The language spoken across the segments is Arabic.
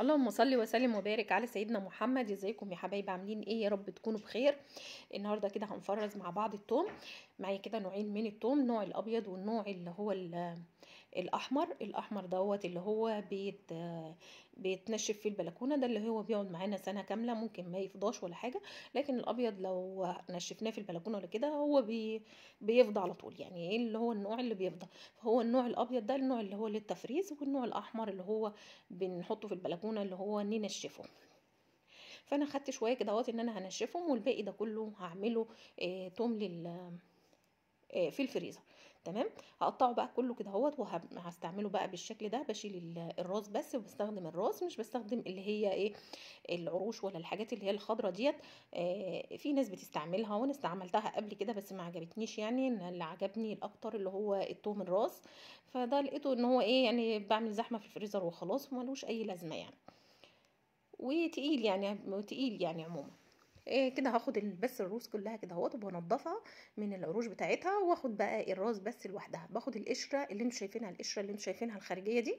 اللهم صل وسلم وبارك على سيدنا محمد. ازيكم يا حبايبي؟ عاملين ايه؟ يا رب تكونوا بخير. النهارده كده هنفرز مع بعض التوم. معايا كده نوعين من التوم، النوع الابيض والنوع اللي هو الاحمر دوت اللي هو بيتنشف في البلكونه، ده اللي هو بيقعد معانا سنه كامله، ممكن ما يفضاش ولا حاجه. لكن الابيض لو نشفناه في البلكونه ولا كده هو بيفضى على طول، يعني ايه اللي هو النوع اللي بيفضى. فهو النوع الابيض ده النوع اللي هو للتفريز، والنوع الاحمر اللي هو بنحطه في البلكونه اللي هو ننشفه. فانا خدت شويه كده اهوت ان انا هنشفهم، والباقي ده كله هعمله توم في الفريزر. تمام. هقطعه بقى كله كده اهوت، وهستعمله بقى بالشكل ده. بشيل الراس بس، وبستخدم الراس، مش بستخدم اللي هي ايه العروش ولا الحاجات اللي هي الخضره ديت. في ناس بتستعملها وانا استعملتها قبل كده بس ما عجبتنيش، يعني اللي عجبني الاكتر اللي هو التوم الراس. فده لقيته ان هو ايه، يعني بعمل زحمه في الفريزر وخلاص، وملوش اي لازمه يعني، وتقيل يعني، تقيل يعني عموما. إيه كده هاخد بس الروس كلها كده اهوت، وبنضفها من العروش بتاعتها، واخد بقى الراس بس لوحدها. باخد القشره اللي انتوا شايفينها، القشره اللي انتوا شايفينها الخارجيه دي،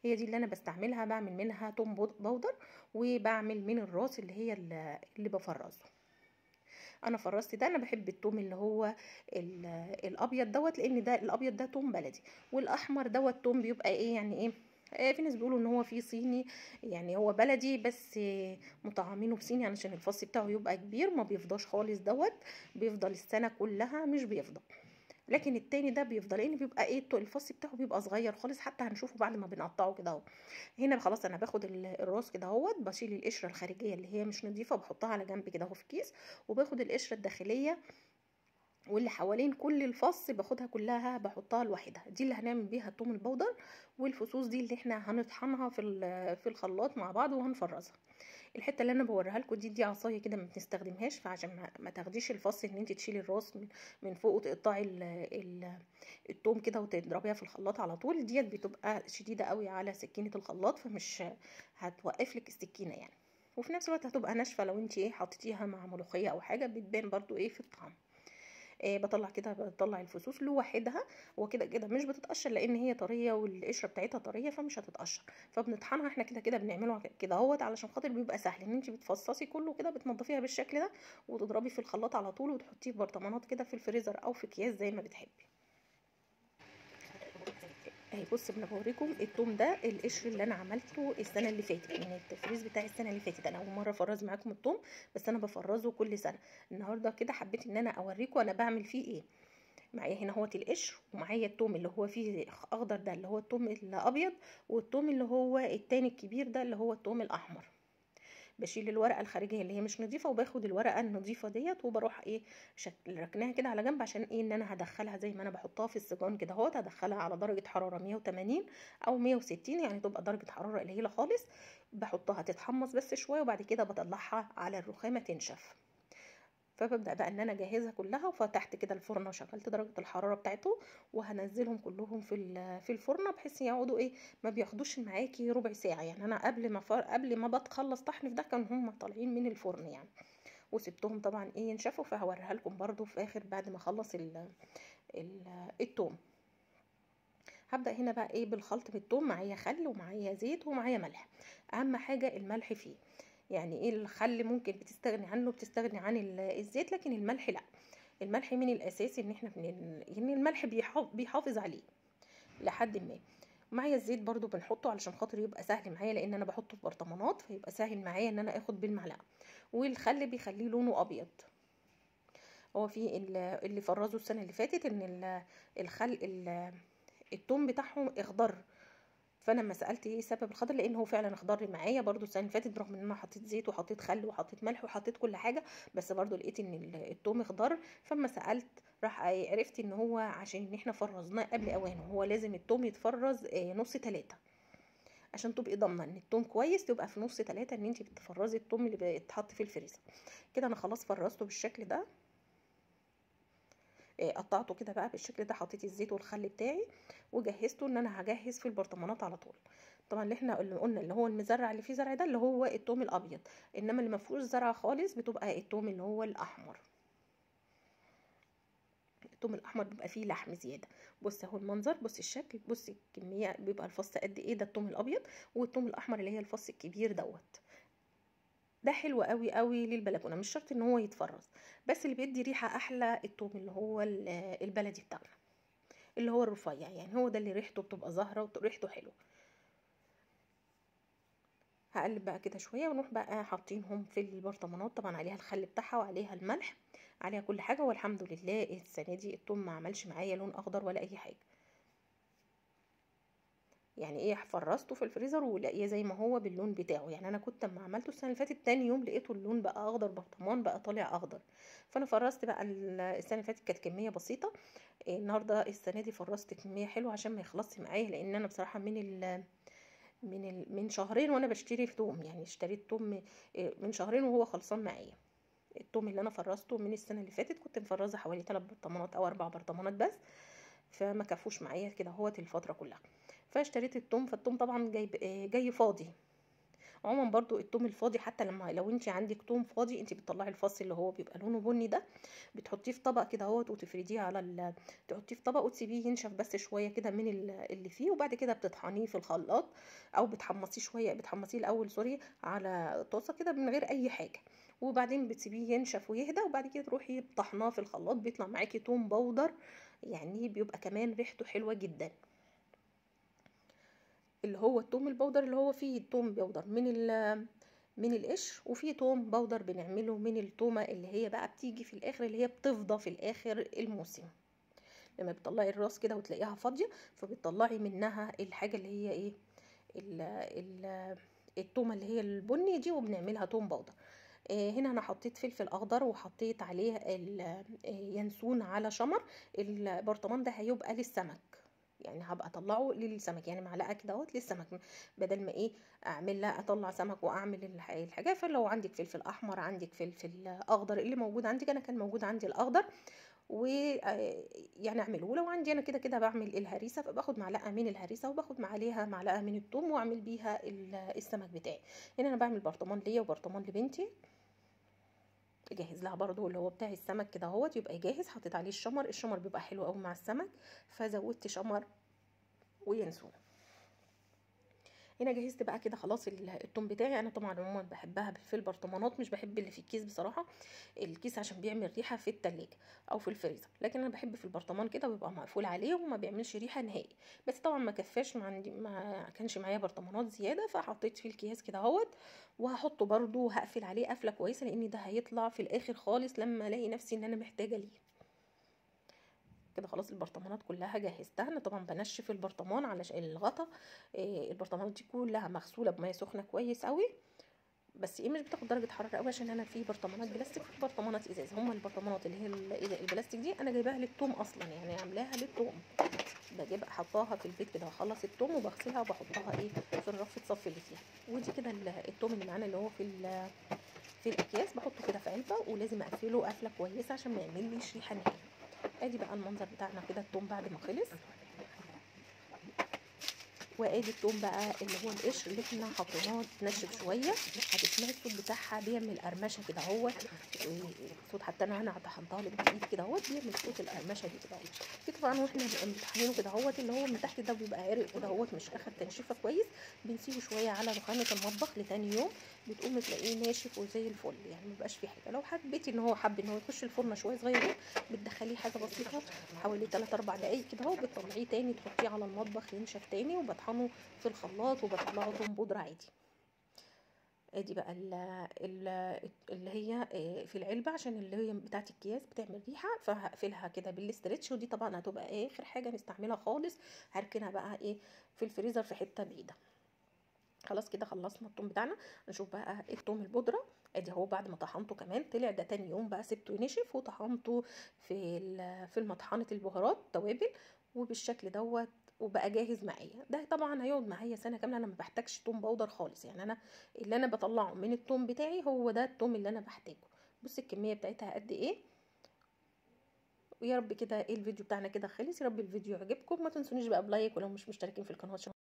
هي دي اللي انا بستعملها. بعمل منها توم بودر، وبعمل من الراس اللي هي اللي بفرزه. انا فرزت ده، انا بحب التوم اللي هو الابيض دوت، لان ده الابيض ده توم بلدي، والاحمر دوت توم بيبقى ايه يعني ايه. في ناس بيقولوا ان هو فيه صيني، يعني هو بلدي بس مطعمينه بصيني علشان الفص بتاعه يبقى كبير، ما بيفضاش خالص دوت، بيفضل السنه كلها مش بيفضى. لكن التاني ده بيفضل، لان بيبقى ايه الفص بتاعه بيبقى صغير خالص، حتى هنشوفه بعد ما بنقطعه كده اهو. هنا خلاص انا باخد الراس كده اهوت، بشيل القشره الخارجيه اللي هي مش نظيفه، بحطها على جنب كده اهو في كيس، وباخد القشره الداخليه واللي حوالين كل الفص باخدها كلها بحطها لوحدها. دي اللي هنعمل بيها التوم البودر، والفصوص دي اللي احنا هنطحنها في الخلاط مع بعض وهنفرزها. الحته اللي انا بوريها لكم دي عصايه كده ما بنستخدمهاش، فعشان ما تاخديش الفص ان انت تشيلي الراس من فوق، وتقطعي التوم كده وتضربيها في الخلاط على طول، ديت بتبقى شديده قوي على سكينه الخلاط، فمش هتوقف لك السكينه يعني. وفي نفس الوقت هتبقى ناشفه لو انت ايه حطيتيها مع ملوخيه او حاجه، بتبان برضو ايه في الطعم. بطلع كده، بطلع الفصوص لوحدها، وكده كده مش بتتقشر لان هي طريه والقشره بتاعتها طريه، فمش هتتقشر. فبنطحنها احنا كده كده، بنعمله كده اهوت علشان خاطر بيبقى سهل ان انت بتفصصي كله كده، بتنضفيها بالشكل ده وتضربي في الخلاط على طول، وتحطيه في برطمانات كده في الفريزر او في اكياس زي ما بتحبي. اهي بص، انا بوريكم التوم ده القشر اللي انا عملته السنه اللي فاتت من التفريز بتاع السنه اللي فاتت. انا اول مره افرز معاكم التوم، بس انا بفرزه كل سنه. النهارده كده حبيت ان انا اوريكم انا بعمل فيه ايه. معايا هنا هو القشر، ومعايا التوم اللي هو فيه اخضر ده اللي هو التوم الابيض، والتوم اللي هو التاني الكبير ده اللي هو التوم الاحمر. بشيل الورقه الخارجيه اللي هي مش نظيفه، وباخد الورقه النظيفه ديت، وبروح ايه ركناها كده على جنب، عشان ايه ان انا هدخلها زي ما انا بحطها في السجان كده اهوت، هدخلها على درجه حراره 180 او 160، يعني تبقى درجه حراره قليله خالص. بحطها تتحمص بس شويه، وبعد كده بطلعها على الرخامه تنشف. فببدأ بقى ان انا اجهزها كلها، وفتحت كده الفرن وشغلت درجة الحرارة بتاعته، وهنزلهم كلهم في الفرن، بحيث يقعدوا ايه ما بياخدوش معاكي ربع ساعة. يعني انا قبل ما بتخلص طحن في ده كانوا هم طالعين من الفرن يعني. وسبتهم طبعا ايه ينشفوا، فهوريها لكم برضو في اخر بعد ما اخلص ال التوم. هبدأ هنا بقى ايه بالخلط بالثوم. معايا خل ومعايا زيت ومعايا ملح. اهم حاجة الملح فيه، يعني ايه الخل ممكن بتستغني عنه، بتستغني عن الزيت، لكن الملح لا. الملح من الاساسي ان احنا يعني الملح بيحافظ عليه لحد ما. معايا الزيت برضو بنحطه علشان خاطر يبقى سهل معايا، لان انا بحطه في برطمانات، فيبقى سهل معايا ان انا اخد بالمعلقه. والخل بيخليه لونه ابيض. هو في اللي فرزوا السنه اللي فاتت ان الخل التوم بتاعهم اخضر، فانا لما سالت ايه سبب الخضر، لان هو فعلا اخضر معايا برضو السنه اللي فاتت، برغم ان انا حطيت زيت وحطيت خل وحطيت ملح وحطيت كل حاجه، بس برضو لقيت ان التوم اخضر. فما سالت راح عرفت ان هو عشان ان احنا فرزناه قبل اوانه، هو لازم التوم يتفرز نص 3 عشان تبقي ضامنه ان التوم كويس، تبقى في نص 3 ان انت بتفرزي التوم اللي بيتحط في الفريزر. كده انا خلاص فرزته بالشكل ده. قطعته كده بقى بالشكل ده، حطيت الزيت والخل بتاعي، وجهزته ان انا هجهز في البرطمانات على طول. طبعا اللي قلنا اللي هو المزرع اللي فيه زرع ده اللي هو التوم الابيض، انما اللي ما فيهوش زرع خالص بتبقى التوم اللي هو الاحمر. التوم الاحمر بيبقى فيه لحم زياده. بص اهو المنظر، بص الشكل، بص الكميه، بيبقى الفص قد ايه. ده التوم الابيض، والتوم الاحمر اللي هي الفص الكبير دوت. ده حلو قوي قوي للبلكونه، مش شرط ان هو يتفرز، بس اللي بيدي ريحه احلى التوم اللي هو البلدي بتاعنا، اللي هو الرفيع، يعني هو ده اللي ريحته بتبقى ظاهره وريحته حلوه. هقلب بقى كده شويه، ونروح بقى حاطينهم في البرطمانات. طبعا عليها الخل بتاعها وعليها الملح، عليها كل حاجه. والحمد لله السنه دي التوم ما عملش معايا لون اخضر ولا اي حاجه، يعني ايه، فرزته في الفريزر ولاقيه زي ما هو باللون بتاعه. يعني انا كنت اما عملته السنه اللي فاتت تاني يوم لقيته اللون بقى اخضر، برطمان بقى طالع اخضر. فانا فرزت بقى السنه اللي فاتت كانت كميه بسيطه، النهارده السنه دي فرزت كميه حلوه عشان ما يخلصش معايا. لان انا بصراحه من شهرين وانا بشتري في توم، يعني اشتريت توم من شهرين وهو خلصان معايا. التوم اللي انا فرزته من السنه اللي فاتت كنت مفرزه حوالي 3 برطمانات او 4 برطمانات بس، فما كفوش معايا كده هوت الفتره كلها. فاشتريت التوم، فالتوم طبعا جاي فاضي. عموما برضو التوم الفاضي، حتى لو انت عندك توم فاضي، انت بتطلعي الفص اللي هو بيبقى لونه بني ده، بتحطيه في طبق كده اهوت وتفرديه تحطيه في طبق وتسيبيه ينشف بس شويه كده من اللي فيه، وبعد كده بتطحنيه في الخلاط، او بتحمصيه شويه، بتحمصيه الاول سوري على طاسه كده من غير اي حاجه، وبعدين بتسيبيه ينشف ويهدى، وبعد كده تروحي طحناه في الخلاط، بيطلع معاكي توم بودر، يعني بيبقى كمان ريحته حلوه جدا. اللي هو التوم البودر اللي هو فيه توم بودر من القشر، وفيه توم بودر بنعمله من التومه اللي هي بقى بتيجي في الاخر، اللي هي بتفضى في الاخر الموسم، لما بتطلعي الراس كده وتلاقيها فاضيه، فبتطلعي منها الحاجه اللي هي ايه، ال ال التومه اللي هي البني دي، وبنعملها توم بودر. هنا انا حطيت فلفل اخضر، وحطيت عليه ينسون على شمر. البرطمان ده هيبقى للسمك، يعني هبقى اطلعه للسمك، يعني معلقه كده اهوت للسمك، بدل ما ايه اعمل لا اطلع سمك واعمل الحاجه. فلو عندك فلفل احمر، عندك فلفل اخضر، اللي موجود عندك، انا كان موجود عندي الاخضر، و يعني اعمله. ولو عندي انا كده كده بعمل الهريسه، فباخد معلقه من الهريسه وباخد عليها معلقه من الثوم واعمل بيها السمك بتاعي. هنا انا بعمل برطمان ليا وبرطمان لبنتي، جاهز لها برضو اللي هو بتاع السمك كده اهوت، يبقى جاهز. حطيت عليه الشمر بيبقى حلو قوي مع السمك، فزودت شمر وينسون. هنا جهزت بقى كده خلاص التوم بتاعي. انا طبعا عموما بحبها في البرطمانات، مش بحب اللي في الكيس بصراحه، الكيس عشان بيعمل ريحه في التلاجة او في الفريزر، لكن انا بحب في البرطمان كده ويبقى مقفول عليه وما بيعملش ريحه نهائي. بس طبعا ما كفاش، ما كانش معايا برطمانات زياده، فحطيت في الكيس كده اهوت، وهحطه برضو هقفل عليه قفله كويسه، لان ده هيطلع في الاخر خالص لما الاقي نفسي ان انا محتاجه ليه. كده خلاص البرطمانات كلها جهزتها. انا طبعا بنشف البرطمان علشان الغطا، البرطمانات دي كلها مغسوله بميه سخنه كويس قوي، بس مش بتاخد درجه حراره قوي، عشان انا في برطمانات بلاستيك وفي برطمانات ازاز. هما البرطمانات اللي هي البلاستيك دي انا جايباها للثوم اصلا، يعني عاملاها للثوم، بجيب احطها في البيت كده، اخلص الثوم وبغسلها وبحطها في الرف تصفي اللي فيها. ودي كده الثوم اللي معانا اللي هو في الاكياس، بحطه كده في علبه، ولازم اقفله قفله كويسه عشان ما يعمليش ريحه نهائي. ادي بقى المنظر بتاعنا كده الثوم بعد ما خلص. وادي الثوم بقى اللي هو القشر اللي احنا حطيناه تنشف شويه، هتسمعي الصوت بتاعها بيعمل قرمشه كده اهوت، صوت حتى انا طحنتها لك بايدي كده اهوت، بيعمل صوت القرمشه دي كده اهوت. في طبعا واحنا بنطحنينه كده اهوت، اللي هو من تحت ده بيبقى عرق كده اهوت، مش اخد تنشيفه كويس، بنسيبه شويه على رخامه المطبخ لتاني يوم، بتقوم تلاقيه ناشف وزي الفل، يعني مبقاش فيه حاجه. لو حبيتي ان هو حب ان هو يخش الفرن شويه صغيرين، بتدخليه حاجه بسيطه حوالي 3 4 دقايق كده اهو، بتطلعيه تاني تحطيه على المطبخ ينشف تاني، وبطحنه في الخلاط وبطلعه توم بودرة عادي. ادي بقى اللي هي في العلبه، عشان اللي هي بتاعه الكياس بتعمل ريحه، فهقفلها كده بالاسترتش، ودي طبعا هتبقى اخر حاجه نستعملها خالص، هركنها بقى في الفريزر في حته بعيده. خلاص كده خلصنا التوم بتاعنا. نشوف بقى التوم البودره. ادي اهو بعد ما طحنته كمان طلع، ده تاني يوم بقى سبته ينشف وطحنته في المطحنه البهارات توابل، وبالشكل دوت، وبقى جاهز معايا. ده طبعا هيقعد معايا سنه كامله، انا ما بحتاجش توم بودر خالص، يعني انا اللي انا بطلعه من التوم بتاعي هو ده التوم اللي انا بحتاجه. بصي الكميه بتاعتها قد ايه. ويا رب كده الفيديو بتاعنا كده خلص، يا رب الفيديو يعجبكم، ما تنسونيش بقى بلايك، ولو مش مشتركين في القناه